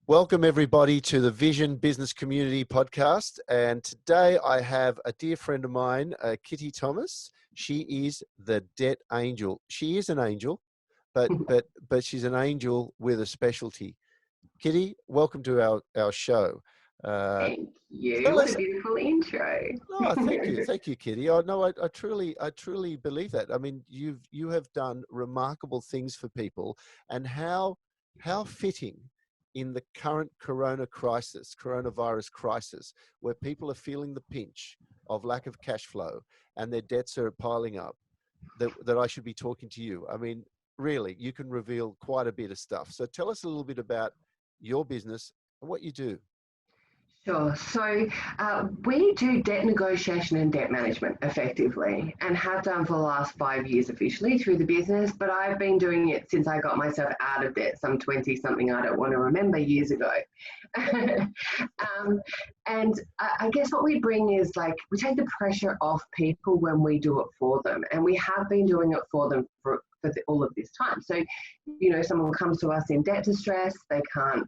Welcome everybody to the Vision Business Community Podcast. And today I have a dear friend of mine, Kitty Thomas. She is the debt angel. She is an angel, but she's an angel with a specialty. Kitty, welcome to our show. Thank you. What a beautiful intro. Oh, thank you, Kitty. Oh no, I truly believe that. I mean, you have done remarkable things for people, and how fitting in the current coronavirus crisis, where people are feeling the pinch of lack of cash flow and their debts are piling up, that I should be talking to you. I mean, really, you can reveal quite a bit of stuff. So tell us a little bit about your business and what you do. Sure. So we do debt negotiation and debt management effectively, and have done for the last 5 years officially through the business, but I've been doing it since I got myself out of debt, some 20-something, I don't want to remember, years ago. And I guess what we bring is, like, we take the pressure off people when we do it for them, and we have been doing it for them for all of this time. So, someone comes to us in debt distress, they can't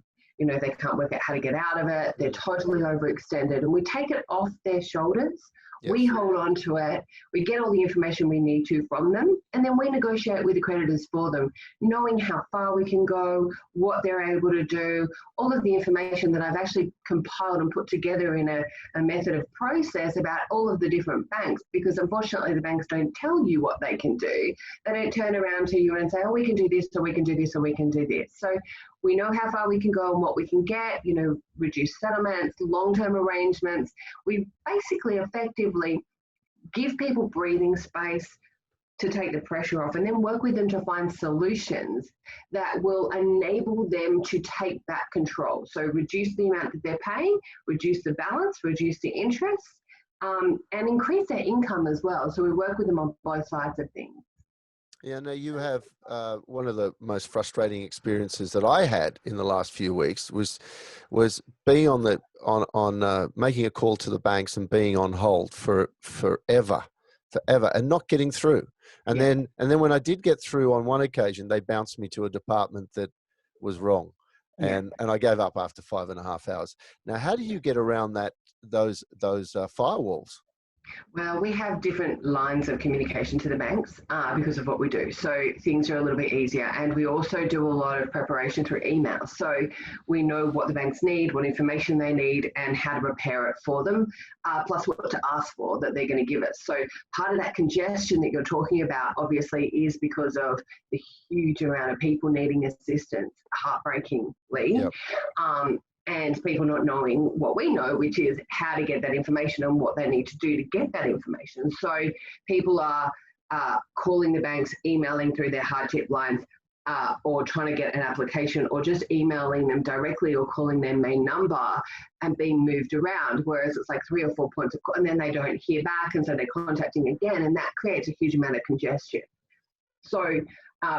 work out how to get out of it. They're totally overextended, and we take it off their shoulders. Yes. We hold on to it. We get all the information we need to from them, and then we negotiate with the creditors for them, knowing how far we can go, what they're able to do, all of the information that I've actually compiled and put together in a method of process about all of the different banks, because unfortunately the banks don't tell you what they can do. They don't turn around to you and say, oh, we can do this, or we can do this, or we can do this. So we know how far we can go and what we can get, reduce settlements, long-term arrangements. We basically effectively give people breathing space to take the pressure off, and then work with them to find solutions that will enable them to take back control. So reduce the amount that they're paying, reduce the balance, reduce the interest, and increase their income as well. So we work with them on both sides of things. Yeah, no, you have one of the most frustrating experiences that I had in the last few weeks was being on making a call to the banks and being on hold for forever, and not getting through. And then when I did get through on one occasion, they bounced me to a department that was wrong, and I gave up after 5.5 hours. Now, how do you get around those firewalls? Well, we have different lines of communication to the banks because of what we do. So things are a little bit easier. And we also do a lot of preparation through email. So we know what the banks need, what information they need, and how to prepare it for them, plus what to ask for that they're going to give us. So part of that congestion that you're talking about, obviously, is because of the huge amount of people needing assistance, heartbreakingly. Yep. And people not knowing what we know, which is how to get that information and what they need to do to get that information. So people are calling the banks, emailing through their hardship lines, or trying to get an application, or just emailing them directly or calling their main number and being moved around, whereas it's like 3 or 4 points of call, and then they don't hear back, and so they're contacting again, and that creates a huge amount of congestion. So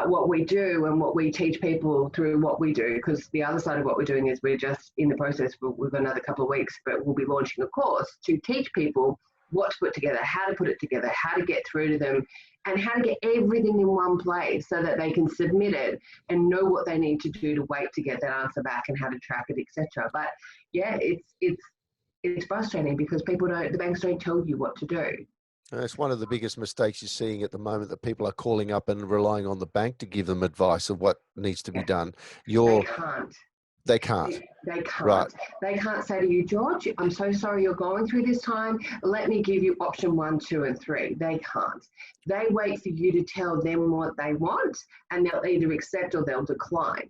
what we do and what we teach people through what we do, because the other side of what we're doing is we're just in the process, we've got another couple of weeks, but we'll be launching a course to teach people what to put together, how to put it together, how to get through to them, and how to get everything in one place so that they can submit it and know what they need to do to wait to get that answer back and how to track it, etc. But yeah, it's frustrating because the banks don't tell you what to do. It's one of the biggest mistakes you're seeing at the moment, that people are calling up and relying on the bank to give them advice of what needs to be done. They can't. They can't. They can't. Right. They can't say to you, George, I'm so sorry you're going through this time. Let me give you option 1, 2, and 3. They can't. They wait for you to tell them what they want, and they'll either accept or they'll decline.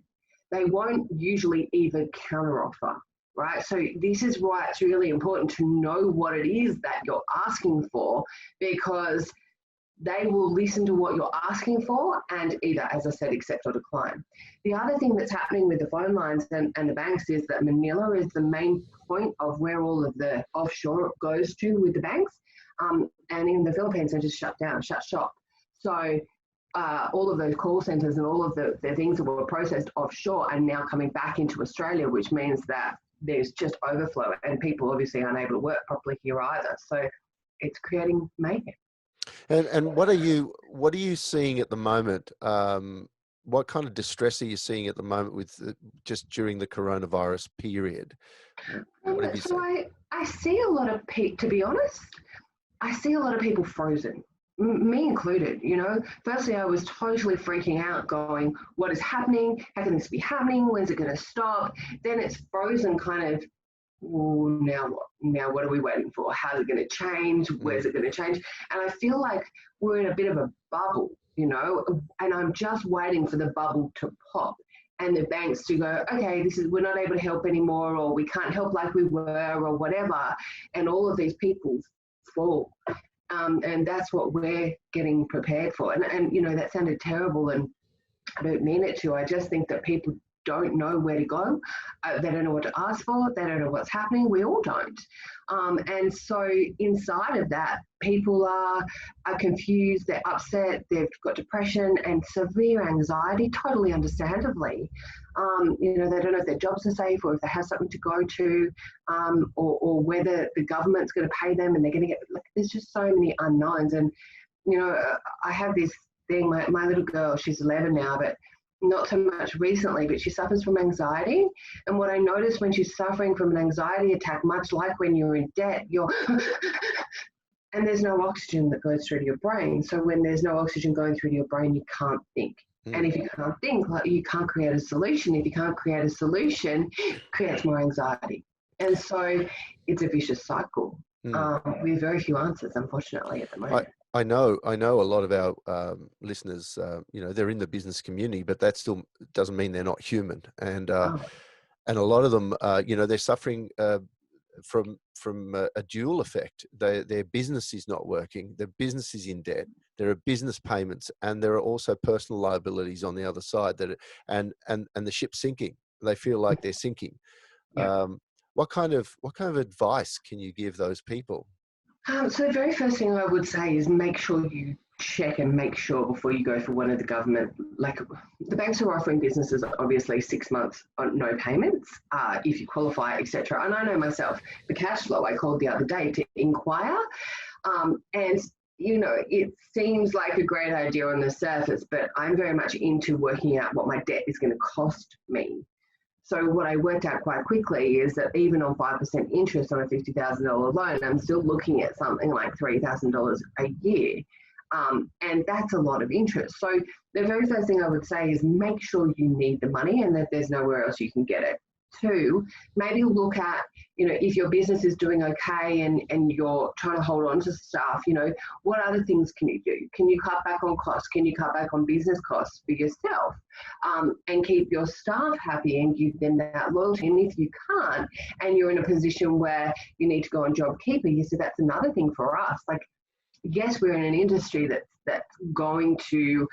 They won't usually even counteroffer. Right. So this is why it's really important to know what it is that you're asking for, because they will listen to what you're asking for and either, as I said, accept or decline. The other thing that's happening with the phone lines and the banks is that Manila is the main point of where all of the offshore goes to with the banks. And in the Philippines, they just shut shop. So all of those call centers and all of the things that were processed offshore are now coming back into Australia, which means that there's just overflow, and people obviously aren't able to work properly here either. So it's creating mayhem. And what are you seeing at the moment what kind of distress are you seeing at the moment with just during the coronavirus period? What have you So seen? I see a lot of people, to be honest, I see a lot of people frozen, me included. Firstly, I was totally freaking out, going, what is happening? How can this be happening? When's it going to stop? Then it's frozen, kind of, well, now what? Now what are we waiting for? How's it going to change? Where's it going to change? And I feel like we're in a bit of a bubble, and I'm just waiting for the bubble to pop and the banks to go, okay, we're not able to help anymore, or we can't help like we were, or whatever, and all of these people fall. And that's what we're getting prepared for. And that sounded terrible, and I don't mean it to. I just think that people don't know where to go. They don't know what to ask for. They don't know what's happening. We all don't. And so inside of that, people are confused. They're upset. They've got depression and severe anxiety, totally understandably. They don't know if their jobs are safe, or if they have something to go to, or whether the government's going to pay them and they're going to get, like, there's just so many unknowns. And, I have this thing, my little girl, she's 11 now, but not so much recently, but she suffers from anxiety. And what I noticed when she's suffering from an anxiety attack, much like when you're in debt, and there's no oxygen that goes through to your brain. So when there's no oxygen going through to your brain, you can't think. And if you can't think, like, you can't create a solution. If you can't create a solution, it creates more anxiety. And so it's a vicious cycle with very few answers, unfortunately, at the moment. I know a lot of our listeners, they're in the business community, but that still doesn't mean they're not human. And a lot of them, they're suffering from a dual effect. Their business is not working. Their business is in debt. There are business payments, and there are also personal liabilities on the other side and the ship's sinking. They feel like they're sinking. Yeah. What kind of advice can you give those people? So the very first thing I would say is make sure you check and make sure before you go for one of the government, like the banks are offering businesses obviously 6 months on no payments if you qualify, etc. And I know myself, the cash flow, I called the other day to inquire, and it seems like a great idea on the surface, but I'm very much into working out what my debt is going to cost me. So what I worked out quite quickly is that even on 5% interest on a $50,000 loan, I'm still looking at something like $3,000 a year. And that's a lot of interest. So the very first thing I would say is make sure you need the money and that there's nowhere else you can get it. 2, maybe look at, if your business is doing okay and you're trying to hold on to staff, what other things can you do? Can you cut back on costs? Can you cut back on business costs for yourself and keep your staff happy and give them that loyalty? And if you can't, and you're in a position where you need to go on JobKeeper, you said that's another thing for us. Like, yes, we're in an industry that's going to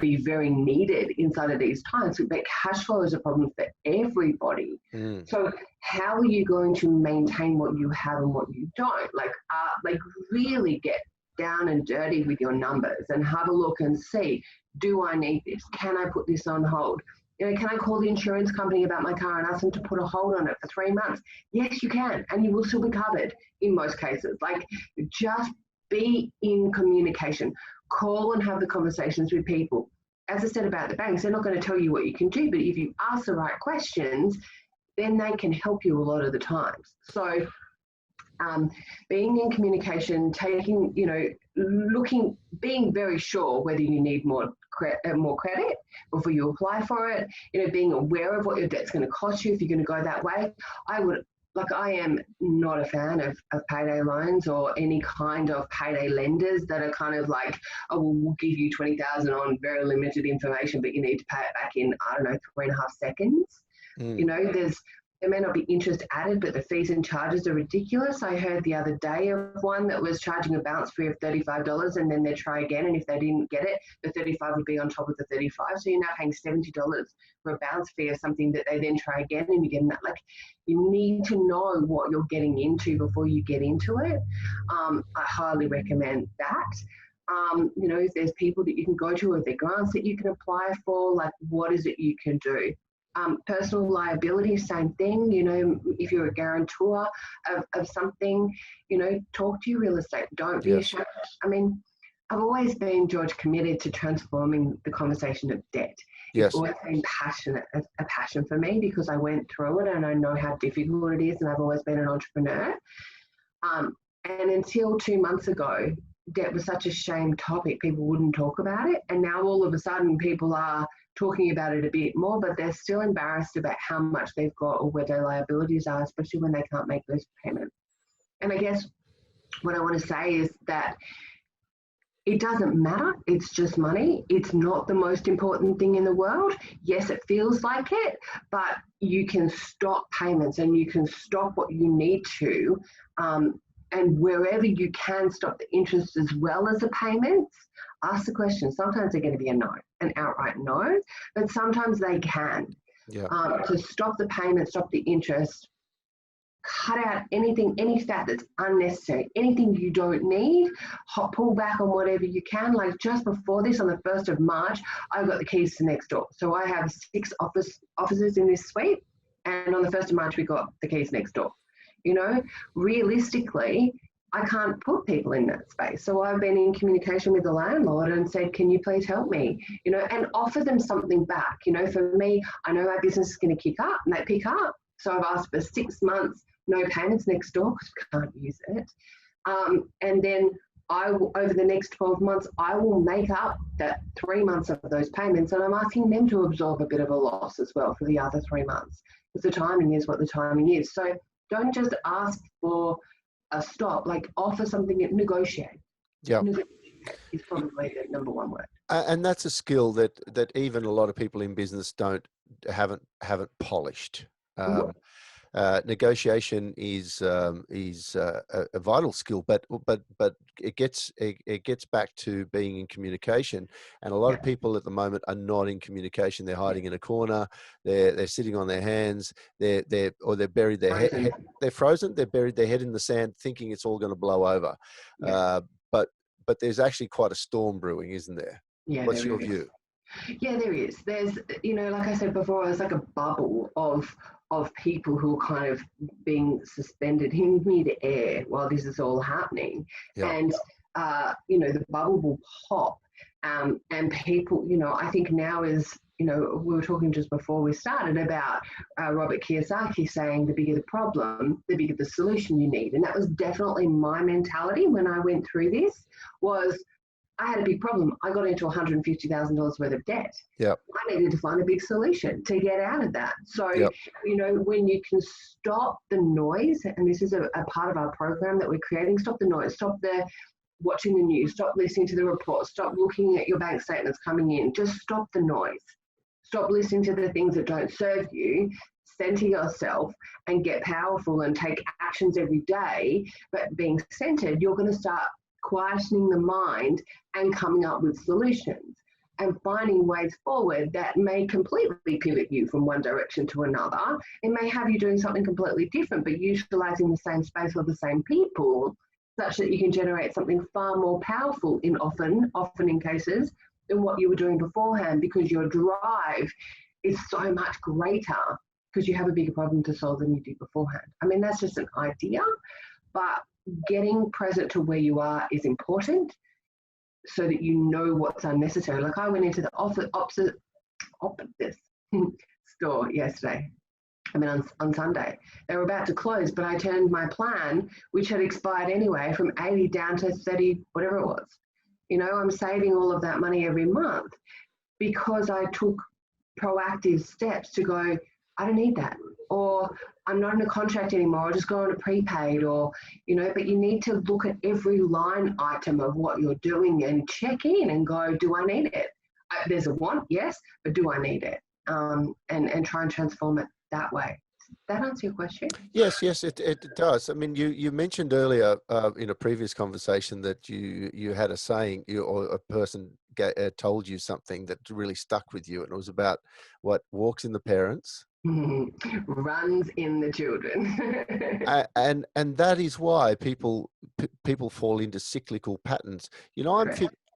be very needed inside of these times, but cash flow is a problem for everybody. So how are you going to maintain what you have and what you don't? Like really get down and dirty with your numbers and have a look and see, do I need this? Can I put this on hold? Can I call the insurance company about my car and ask them to put a hold on it for 3 months? Yes, you can, and you will still be covered in most cases. Like, just be in communication. Call and have the conversations with people. As I said about the banks, they're not going to tell you what you can do, but if you ask the right questions, then they can help you a lot of the times. So being in communication, taking, being very sure whether you need more credit before you apply for it, being aware of what your debt's going to cost you if you're going to go that way. I am not a fan of payday loans or any kind of payday lenders that are kind of like, oh, well, we'll give you $20,000 on very limited information, but you need to pay it back in, 3.5 seconds. There may not be interest added, but the fees and charges are ridiculous. I heard the other day of one that was charging a bounce fee of $35 and then they'd try again. And if they didn't get it, the $35 would be on top of the $35. So you're now paying $70 for a bounce fee of something that they then try again and you get that. Like, you need to know what you're getting into before you get into it. I highly recommend that. If there's people that you can go to, or if there are grants that you can apply for, like, what is it you can do? Personal liability, same thing. If you're a guarantor of something, talk to your real estate. Don't be ashamed. I mean, I've always been, George, committed to transforming the conversation of debt. It's Yes. always been a passion for me because I went through it and I know how difficult it is, and I've always been an entrepreneur. And until 2 months ago, debt was such a shame topic, people wouldn't talk about it. And now all of a sudden people are talking about it a bit more, but they're still embarrassed about how much they've got or where their liabilities are, especially when they can't make those payments. And I guess what I want to say is that it doesn't matter. It's just money. It's not the most important thing in the world. Yes, it feels like it, but you can stop payments and you can stop what you need to. And wherever you can stop the interest as well as the payments, ask the question. Sometimes they're going to be a no, an outright no, but sometimes they can. Yeah. To stop the payment, stop the interest, cut out anything, any stat that's unnecessary, anything you don't need, pull back on whatever you can. Like just before this, on the 1st of March, I got the keys to next door. So I have 6 offices in this suite, and on the 1st of March, we got the keys next door. You know, realistically, I can't put people in that space. So I've been in communication with the landlord and said, can you please help me? You know, and offer them something back. You know, for me, I know our business is going to kick up and they pick up. So I've asked for 6 months, no payments next door because we can't use it. And then I will, over the next 12 months, I will make up that 3 months of those payments, and I'm asking them to absorb a bit of a loss as well for the other 3 months, because the timing is what the timing is. So don't just ask for a stop, like offer something and negotiate. Yeah. Negotiate is probably the number one word. And that's a skill that even a lot of people in business haven't polished. Negotiation is a vital skill, but it gets back to being in communication. And a lot of people at the moment are not in communication. They're hiding in a corner. They're sitting on their hands. They're buried their head. They're frozen. They're buried their head in the sand, thinking it's all going to blow over. But there's actually quite a storm brewing, isn't there? Yeah. What's your view? Yeah, there is. There's, you know, like I said before, there's like a bubble of people who are kind of being suspended in mid-air while this is all happening. Yeah. And, you know, the bubble will pop. And people, you know, I think now is, you know, we were talking just before we started about Robert Kiyosaki saying the bigger the problem, the bigger the solution you need. And that was definitely my mentality when I went through this. Was I had a big problem. I got into $150,000 worth of debt. Yeah. I needed to find a big solution to get out of that. So, you know, when you can stop the noise, and this is a part of our program that we're creating, stop the noise, stop the watching the news, stop listening to the reports, stop looking at your bank statements coming in, just stop the noise. Stop listening to the things that don't serve you, center yourself and get powerful and take actions every day. But being centered, you're going to start quietening the mind and coming up with solutions and finding ways forward that may completely pivot you from one direction to another. It may have you doing something completely different, but utilizing the same space or the same people, such that you can generate something far more powerful in often in cases than what you were doing beforehand, because your drive is so much greater because you have a bigger problem to solve than you did beforehand. I mean, that's just an idea, but getting present to where you are is important so that you know what's unnecessary. Like I went into the opposite store yesterday. I mean, on Sunday. They were about to close, but I turned my plan, which had expired anyway, from 80 down to 30, whatever it was. You know, I'm saving all of that money every month because I took proactive steps to go, I don't need that. Or I'm not in a contract anymore, I'll just go on a prepaid, or, you know, but you need to look at every line item of what you're doing and check in and go, do I need it? There's a want, yes, but do I need it? And try and transform it that way. That answer your question? Yes, it does. I mean, you mentioned earlier in a previous conversation that you had a saying, or a person told you something that really stuck with you, and it was about what walks in the parents, runs in the children. and that is why people fall into cyclical patterns. You know,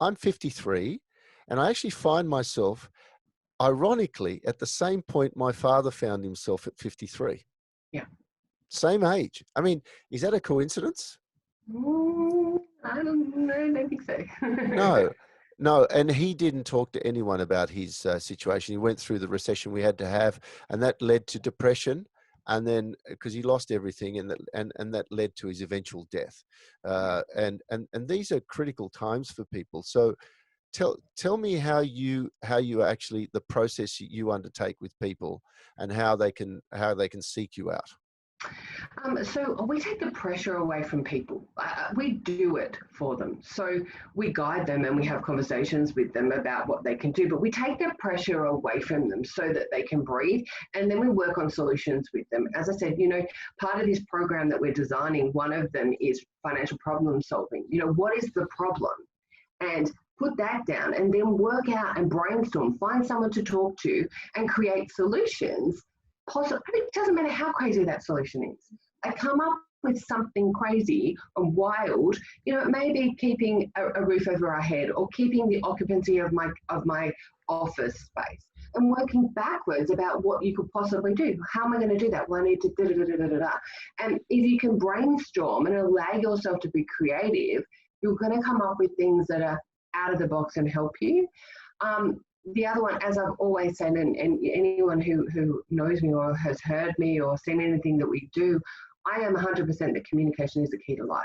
I'm 53, and I actually find myself, ironically, at the same point my father found himself at 53. Yeah. Same age. I mean, is that a coincidence? I don't think so. No. No, and he didn't talk to anyone about his situation. He went through the recession we had to have, and that led to depression. And then, because he lost everything, and that led to his eventual death. And these are critical times for people. So tell me how you actually, the process you undertake with people, and how they can seek you out. So we take the pressure away from people. We do it for them. So we guide them and we have conversations with them about what they can do, but we take the pressure away from them so that they can breathe. And then we work on solutions with them. As I said, part of this program that we're designing, one of them is financial problem solving. What is the problem? And put that down and then work out and brainstorm, find someone to talk to and create solutions. It doesn't matter how crazy that solution is. I come up with something crazy and wild. It may be keeping a roof over our head or keeping the occupancy of my office space, and working backwards about what you could possibly do. How am I going to do that? Well, I need to da da da da da da. And if you can brainstorm and allow yourself to be creative, you're going to come up with things that are out of the box and help you. The other one, as I've always said, and anyone who knows me or has heard me or seen anything that we do, I am 100% that communication is the key to life.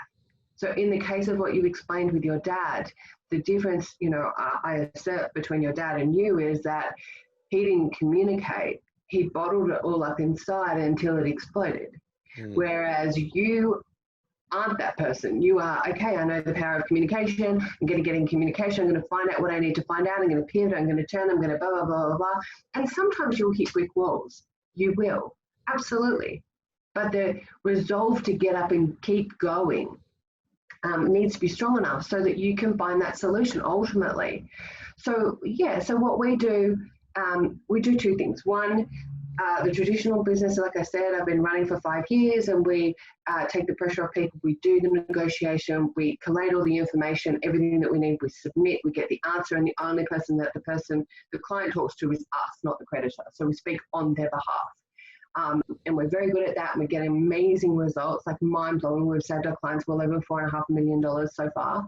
So in the case of what you explained with your dad, the difference, I assert between your dad and you is that he didn't communicate. He bottled it all up inside until it exploded. Whereas you aren't that person. You are, okay, I know the power of communication. I'm going to get in communication. I'm going to find out what I need to find out. I'm going to pivot. I'm going to turn. I'm going to blah, blah, blah, blah, blah. And sometimes you'll hit brick walls. You will. Absolutely. But the resolve to get up and keep going needs to be strong enough so that you can find that solution ultimately. So, so what we do two things. One, the traditional business, like I said, I've been running for 5 years, and we take the pressure off people. We do the negotiation, we collate all the information, everything that we need, we submit, we get the answer, and the only person that the client talks to is us, not the creditor. So we speak on their behalf. And we're very good at that, and we get amazing results, like mind-blowing. We've saved our clients well over $4.5 million so far.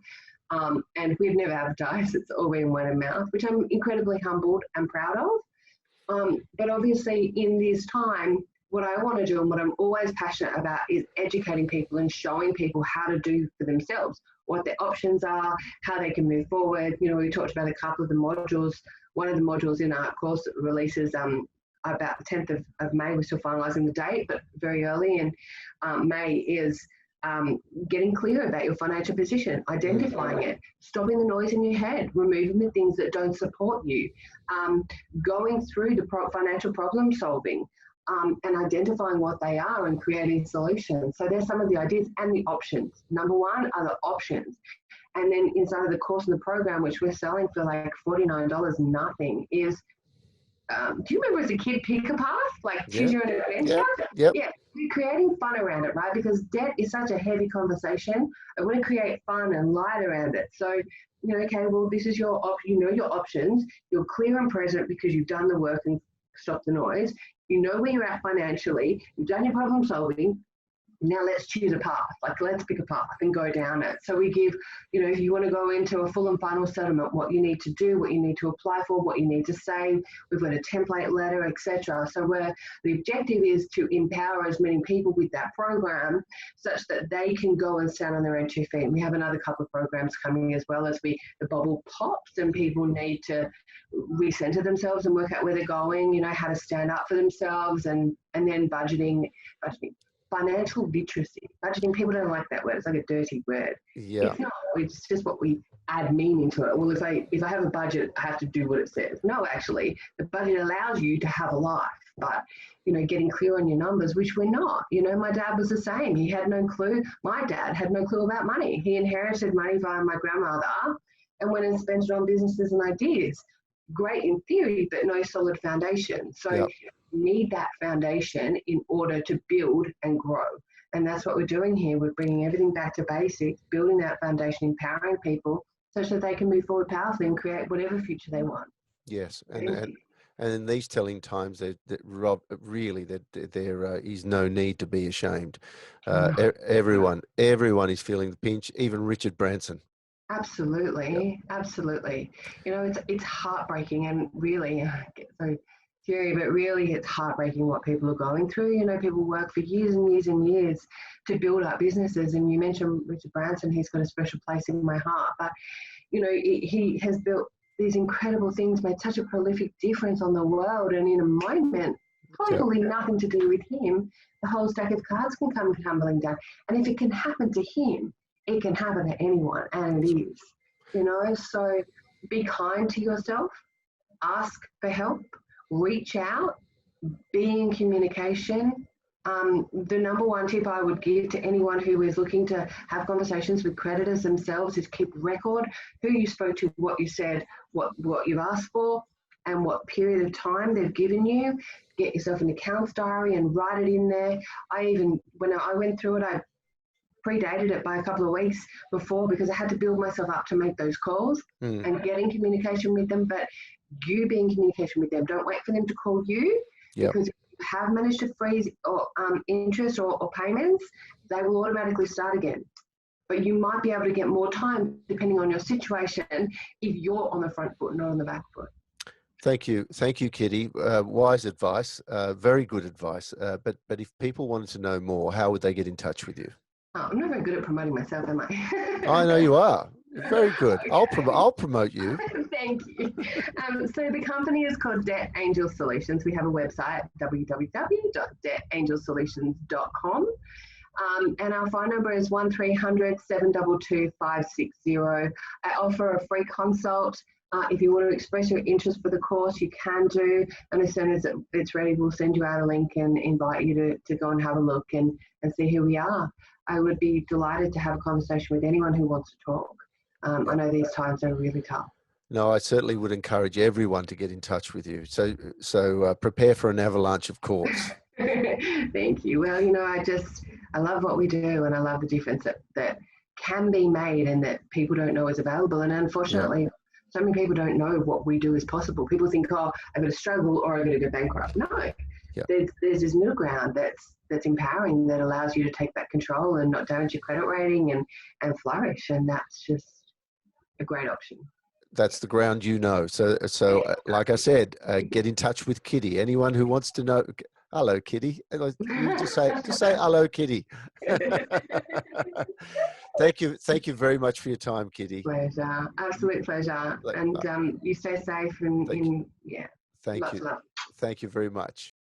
And we've never advertised. It's all been word of mouth, which I'm incredibly humbled and proud of. But obviously in this time, what I want to do and what I'm always passionate about is educating people and showing people how to do for themselves, what their options are, how they can move forward. We talked about a couple of the modules. One of the modules in our course that releases about the 10th of May. We're still finalising the date, but very early in May is getting clear about your financial position, identifying it, stopping the noise in your head, removing the things that don't support you, going through the financial problem solving, and identifying what they are and creating solutions. So there's some of the ideas and the options. Number one are the options. And then inside of the course and the program, which we're selling for like $49 nothing, is do you remember as a kid, pick a path, like choose your own adventure? Yeah. We're creating fun around it, right? Because debt is such a heavy conversation. I want to create fun and light around it. So, okay, well, this is your your options. You're clear and present because you've done the work and stopped the noise. You know where you're at financially. You've done your problem solving. Now let's choose a path, like let's pick a path and go down it. So we give, if you want to go into a full and final settlement, what you need to do, what you need to apply for, what you need to say. We've got a template letter, etc. So the objective is to empower as many people with that program such that they can go and stand on their own 2 feet. And we have another couple of programs coming as well as the bubble pops and people need to recenter themselves and work out where they're going, how to stand up for themselves and then budgeting. Financial literacy. Budgeting, people don't like that word. It's like a dirty word. Yeah. It's not. It's just what we add meaning to it. Well, if I have a budget, I have to do what it says. No, actually, the budget allows you to have a life. But, getting clear on your numbers, which we're not. My dad was the same. He had no clue. My dad had no clue about money. He inherited money via my grandmother and went and spent it on businesses and ideas. Great in theory, but no solid foundation. So need that foundation in order to build and grow. And that's what we're doing here. We're bringing everything back to basics, building that foundation, empowering people such that they can move forward powerfully and create whatever future they want. Yes. And in these telling times, Rob, really, there is no need to be ashamed. Everyone is feeling the pinch, even Richard Branson. Absolutely, absolutely. You know, it's heartbreaking, and really, I get so teary, but really, it's heartbreaking what people are going through. You know, people work for years and years and years to build up businesses. And you mentioned Richard Branson; he's got a special place in my heart. But you know, he has built these incredible things, made such a prolific difference on the world, and in a moment, Yeah. totally nothing to do with him, the whole stack of cards can come tumbling down. And if it can happen to him, it can happen to anyone, and it is. You know, so be kind to yourself, ask for help, reach out, be in communication. The number one tip I would give to anyone who is looking to have conversations with creditors themselves is keep record who you spoke to, what you said, what you've asked for, and what period of time they've given you. Get yourself an accounts diary and write it in there. When I went through it, I predated it by a couple of weeks before because I had to build myself up to make those calls and get in communication with them. But you be in communication with them. Don't wait for them to call you, because if you have managed to freeze or interest or payments, they will automatically start again. But you might be able to get more time depending on your situation if you're on the front foot, not on the back foot. Thank you, Kitty. Wise advice, very good advice. But if people wanted to know more, how would they get in touch with you? Oh, I'm not very good at promoting myself, am I? I know you are. Very good. Okay. I'll promote you. Thank you. So the company is called Debt Angel Solutions. We have a website, www.debtangelsolutions.com. And our phone number is 1300 722 560. I offer a free consult. If you want to express your interest for the course, you can do. And as soon as it's ready, we'll send you out a link and invite you to go and have a look and see who we are. I would be delighted to have a conversation with anyone who wants to talk. I know these times are really tough. No, I certainly would encourage everyone to get in touch with you. So prepare for an avalanche of calls. Thank you. Well, you know, I love what we do, and I love the difference that can be made and that people don't know is available. And unfortunately, so many people don't know what we do is possible. People think, oh, I'm going to struggle or I'm going to go bankrupt. No, there's this middle ground that's empowering, that allows you to take back control and not damage your credit rating and flourish. And that's just a great option. That's the ground, you know. So like I said, get in touch with Kitty. Anyone who wants to know, hello, Kitty. You just say hello, Kitty. Thank you very much for your time, Kitty. Pleasure, absolute pleasure. And you stay safe and Thank you. yeah. Thank Lots you. of love. Thank you very much.